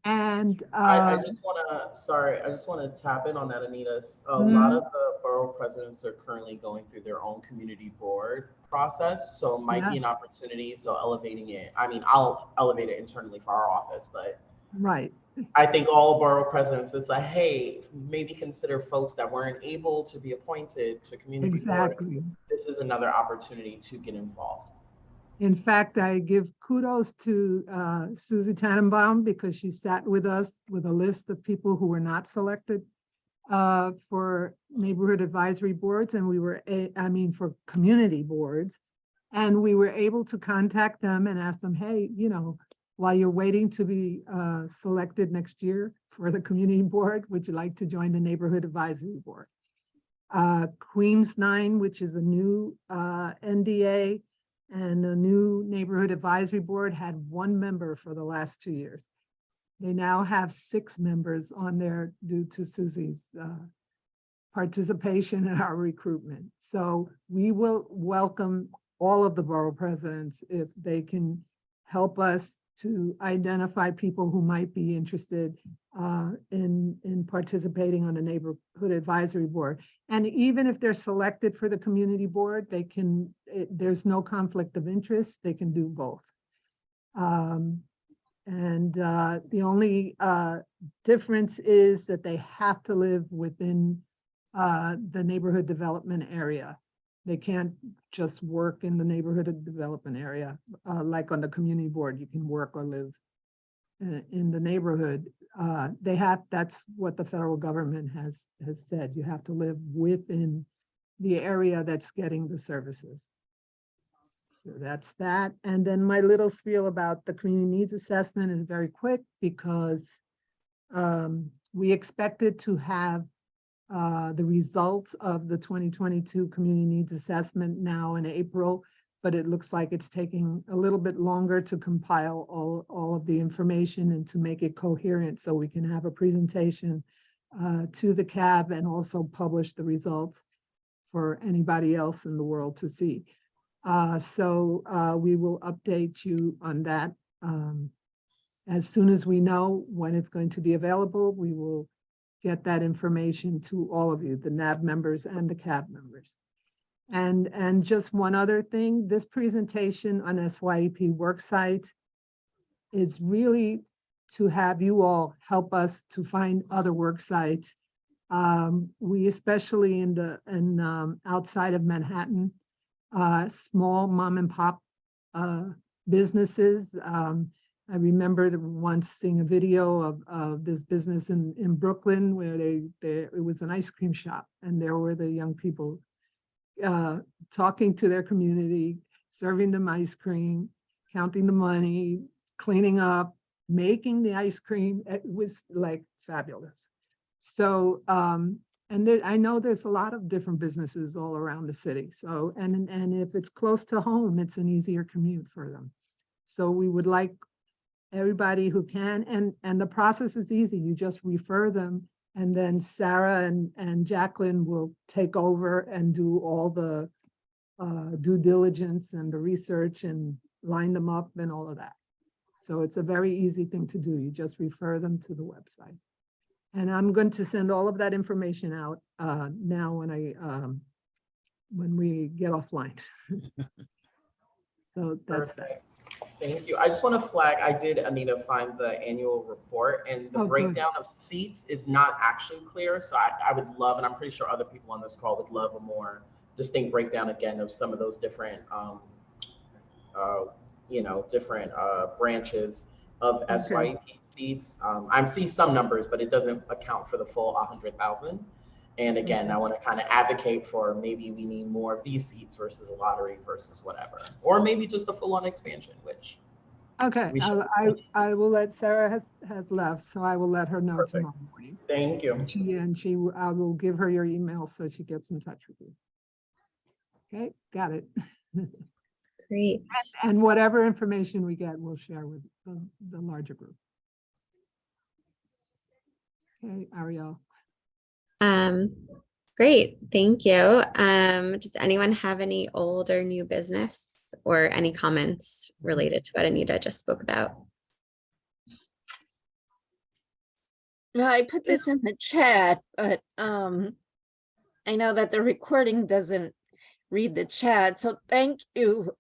And I just want to tap in on that, Anita. A lot of the borough presidents are currently going through their own community board process. So it might be an opportunity. So elevating it, I mean, I'll elevate it internally for our office, but right. I think all borough presidents, it's a, hey, maybe consider folks that weren't able to be appointed to community boards. Exactly. This is another opportunity to get involved. In fact, I give kudos to Susie Tannenbaum because she sat with us with a list of people who were not selected for neighborhood advisory boards, and we were, for community boards. And we were able to contact them and ask them, hey, while you're waiting to be selected next year for the community board, would you like to join the neighborhood advisory board? Queens 9, which is a new NDA and a new neighborhood advisory board, had 1 member for the last 2 years. They now have 6 members on there due to Susie's participation in our recruitment. So we will welcome all of the borough presidents if they can help us to identify people who might be interested in participating on the neighborhood advisory board. And even if they're selected for the community board, they can, there's no conflict of interest, they can do both. The only difference is that they have to live within the neighborhood development area. They can't just work in the neighborhood development area. Like on the community board, you can work or live in the neighborhood. That's what the federal government has said. You have to live within the area that's getting the services. So that's that. And then my little spiel about the community needs assessment is very quick because we expected to have the results of the 2022 community needs assessment now in April, but it looks like it's taking a little bit longer to compile all of the information and to make it coherent so we can have a presentation to the CAB and also publish the results for anybody else in the world to see. We will update you on that. As soon as we know when it's going to be available, we will get that information to all of you, the NAB members and the CAB members. And just one other thing, this presentation on SYEP worksite is really to have you all help us to find other work sites. We especially outside of Manhattan, small mom and pop businesses. I remember once seeing a video of this business in Brooklyn where it was an ice cream shop, and there were the young people talking to their community, serving them ice cream, counting the money, cleaning up, making the ice cream. It was like fabulous. So, I know there's a lot of different businesses all around the city. So, and if it's close to home, it's an easier commute for them. So we would like everybody who can, and the process is easy. You just refer them, and then Sarah and Jacqueline will take over and do all the due diligence and the research and line them up and all of that. So it's a very easy thing to do. You just refer them to the website. And I'm going to send all of that information out now when we get offline. So that's that. Thank you. I just want to flag, I did, Anita, find the annual report, and the breakdown of seats is not actually clear. So I would love, and I'm pretty sure other people on this call would love a more distinct breakdown again of some of those different, different branches of SYEP seats. I see some numbers, but it doesn't account for the full 100,000. And again, I want to kind of advocate for maybe we need more of these seats versus a lottery versus whatever, or maybe just a full-on expansion, which. Okay, I will let Sarah has left, so I will let her know tomorrow morning. Thank you. I will give her your email so she gets in touch with you. Okay, got it. Great. And whatever information we get, we'll share with the larger group. Okay, Ariel. Great, thank you. Does anyone have any old or new business or any comments related to what Anita just spoke about? I put this in the chat, but I know that the recording doesn't read the chat. So thank you,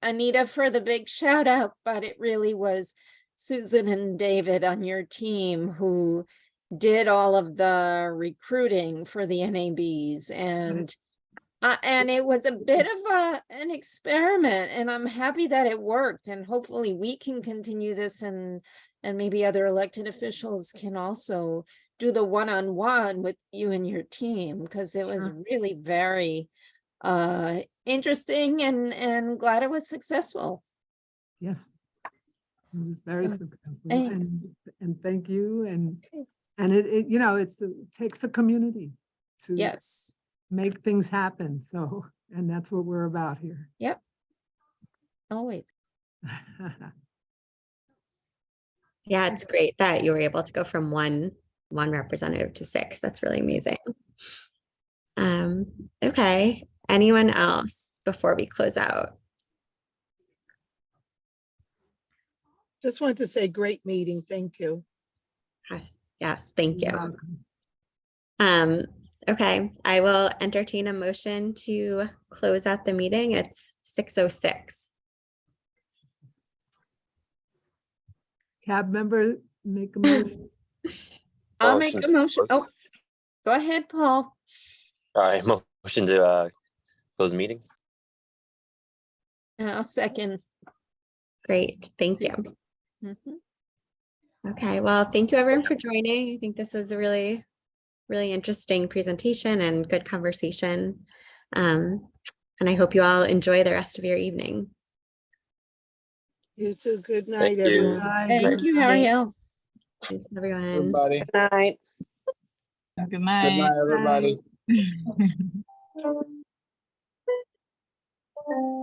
Anita, for the big shout out, but it really was Susan and David on your team who did all of the recruiting for the NABs, and it was a bit of an experiment, and I'm happy that it worked, and hopefully we can continue this, and maybe other elected officials can also do the one-on-one with you and your team, because it was really very interesting, and glad it was successful. Yes. It was very So, successful. thanks. And thank you. And it you know, it takes a community to Yes. make things happen. So, and that's what we're about here. Yep. Always. Yeah, it's great that you were able to go from one representative to 6. That's really amazing. Okay. Anyone else before we close out? Just wanted to say great meeting. Thank you. Yes, thank You're you. welcome. Okay, I will entertain a motion to close out the meeting. It's 6:06. Cab member, make a motion. I'll make a motion. Oh, go ahead, Paul. All right, motion to close the meeting. I'll second. Great, thank you. Mhm. Okay, well, thank you everyone for joining. I think this was a really interesting presentation and good conversation. And I hope you all enjoy the rest of your evening. You too. Good night, Thank you. everyone. Bye, Thank good you, night. Ariel. Thanks, everyone. Everybody. Good night. Good Good night. night, everybody. Bye.